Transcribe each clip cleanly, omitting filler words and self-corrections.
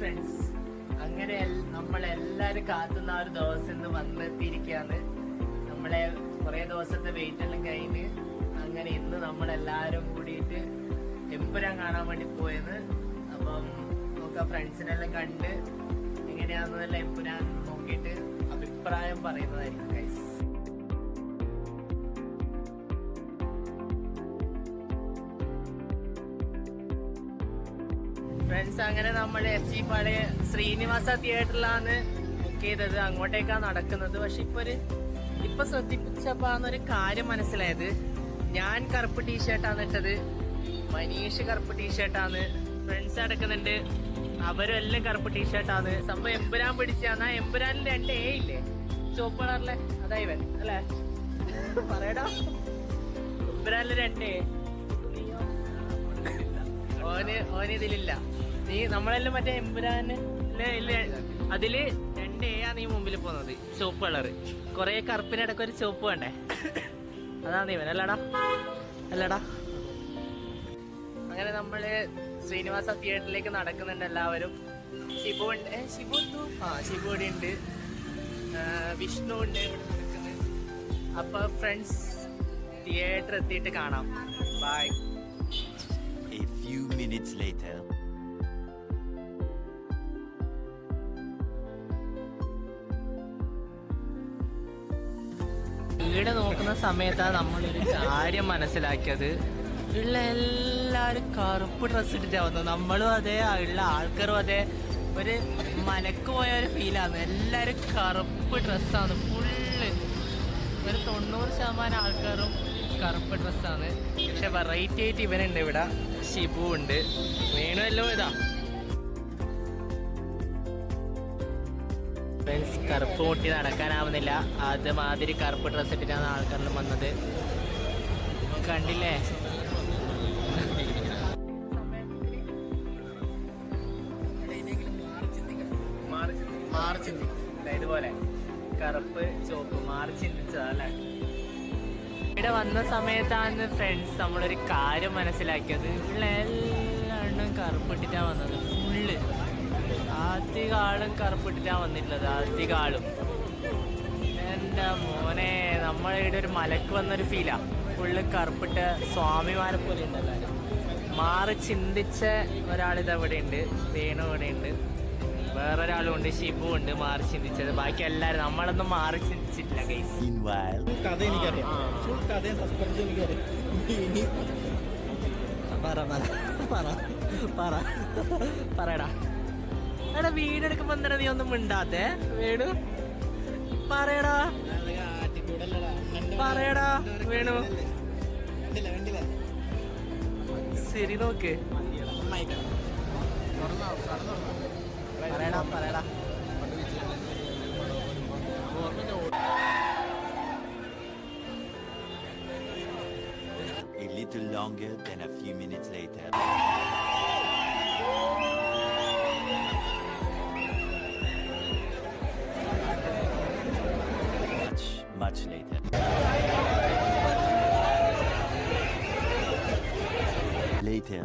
Friends, അങ്ങനെ നമ്മളെല്ലാരും കാത്തുന്ന ഒരു ദിവസം ഇന്ന് വന്നെത്തിയിരിക്കുകയാണ്. നമ്മളെ കുറെ ദിവസത്തെ വെയിറ്റ് എല്ലാം കഴിഞ്ഞ് അങ്ങനെ ഇന്ന് നമ്മളെല്ലാരും കൂടിയിട്ട് എമ്പുരാൻ കാണാൻ വേണ്ടി പോയത്. അപ്പം നമുക്ക് ഫ്രണ്ട്സിനെല്ലാം കണ്ട് എങ്ങനെയാണെന്നല്ല എമ്പുരാൻ നോക്കിയിട്ട് അഭിപ്രായം പറയുന്നതായിരിക്കും ഗൈസ്. ഫ്രണ്ട്സ്, അങ്ങനെ നമ്മൾ FC പഴയ ശ്രീനിവാസ തിയേറ്ററിലാണ് ബുക്ക് ചെയ്തത്. അങ്ങോട്ടേക്കാണ് നടക്കുന്നത്. പക്ഷെ ഇപ്പൊ ശ്രദ്ധിച്ചപ്പോന്നൊരു കാര്യം മനസ്സിലായത്. ഞാൻ കറുപ്പ് ടീഷർട്ടാണ് ഇട്ടത്, മനീഷ് കറുപ്പ് ടീഷർട്ടാണ്, ഫ്രണ്ട്സ് അടക്കുന്നുണ്ട്, അവരും എല്ലാം കറുപ്പ് ടീഷർട്ടാണ്. സംഭവം എമ്പുരാൻ പിടിച്ചാണ്. എമ്പുരാനിൽ 2 A ഇല്ലേ, ചുവപ്പ് കളറിലെ, അതാ ഇവൻ അല്ലേ? പറയടാ, എമ്പുരാനിൽ 2 A. ഓന് ഇതിലില്ല. നീ നമ്മളെല്ലാം മറ്റേ എമ്പുരാന് അതില് 2 A നീ മുമ്പിൽ പോകുന്നത്, ചുവപ്പ് കളറ്. കൊറേ കറുപ്പിനിടക്ക് ഒരു ചുവപ്പ് വേണ്ടേ, അതാണ് ഇവൻ അല്ലടാ. അങ്ങനെ നമ്മള് ശ്രീനിവാസ തിയേറ്ററിലേക്ക് നടക്കുന്നുണ്ട് എല്ലാവരും. ഷിബു ഉണ്ട്, ഷിബു ഇവിടെ ഉണ്ട്, വിഷ്ണു ഉണ്ട് ഇവിടെ നടക്കുന്നത്. അപ്പൊ ഫ്രണ്ട്സ്, തിയേറ്റർ എത്തിയിട്ട് കാണാം. By. A few minutes later. വീട് നോക്കുന്ന സമയത്താണ് നമ്മളൊരു കാര്യം മനസ്സിലാക്കിയത്. ഉള്ള എല്ലാവരും കറുപ്പ് ഡ്രസ്സ് ഇട്ടിട്ടാണ് വന്നത്. നമ്മളും അതെ, ഉള്ള ആൾക്കാരും അതെ. ഒരു മലക്ക് പോയ ഒരു ഫീലാണ്. എല്ലാവരും കറുപ്പ് ഡ്രസ്സാണ് ഫുള്ള്. ഒരു 90% ആൾക്കാരും കറുപ്പ് ഡ്രസ്സാണ്. പക്ഷെ വെറൈറ്റി ആയിട്ട് ഇവനുണ്ട് ഇവിടെ, ഷിബു ഉണ്ട്, വേണു എല്ലാം ഇതാ. കറുപ്പ് മുട്ടി നടക്കാനാവുന്നില്ല. അതുമാതിരി കറുപ്പ് ഡ്രസ്സ് ഇട്ടിട്ടാണ് ആൾക്കാരെല്ലാം വന്നത്. കണ്ടില്ലേ? ഇതുപോലെ കറുപ്പ് ചുവപ്പ് മാറി ചിന്തിച്ചതല്ലേ. ഇവിടെ വന്ന സമയത്താണ് ഫ്രണ്ട്സ് നമ്മളൊരു കാര്യം മനസ്സിലാക്കിയത്. ഇവിടെ എല്ലാവരും കറുപ്പിട്ടിട്ടാണ് വന്നത് ഫുള്ള്. അധികം ആളും കറുപ്പിട്ടിട്ടാണ് വന്നിട്ടുള്ളത്, അധികം ആളും. എൻ്റെ മോനെ, നമ്മളിവിടെ ഒരു മലക്ക് വന്നൊരു ഫീലാ. ഫുള്ള് കറുപ്പിട്ട സ്വാമിമാരെ പോലെ ഉണ്ട് എല്ലാവരും. മാറി ചിന്തിച്ച ഒരാളിത് ഇവിടെ ഉണ്ട്, വേണു ഇവിടെ ഉണ്ട്, വേറൊരാളും ഉണ്ട്, ഷിബു ഉണ്ട് മാറി ചിന്തിച്ചത്. ബാക്കി എല്ലാവരും നമ്മളൊന്നും മാറി ചിന്തിച്ചിട്ടില്ല ഗൈസ്. കഥ എനിക്കറിയാം, കഥയും സസ്പെൻസും എനിക്കറിയാം. പറയടാ. എടാ, വീടെടുക്കുമ്പോ എന്താ നീ ഒന്നും മിണ്ടാത്തെ? വേണു പറയടാ, വേണു ശരി നോക്ക്. പറയടാ. A little longer than a few minutes later. Much later. Later.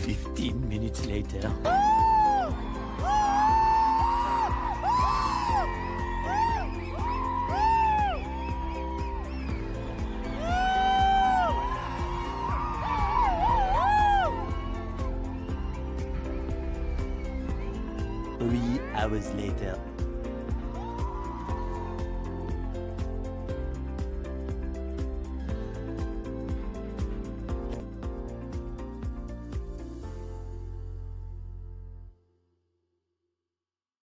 15 minutes later. Hours later.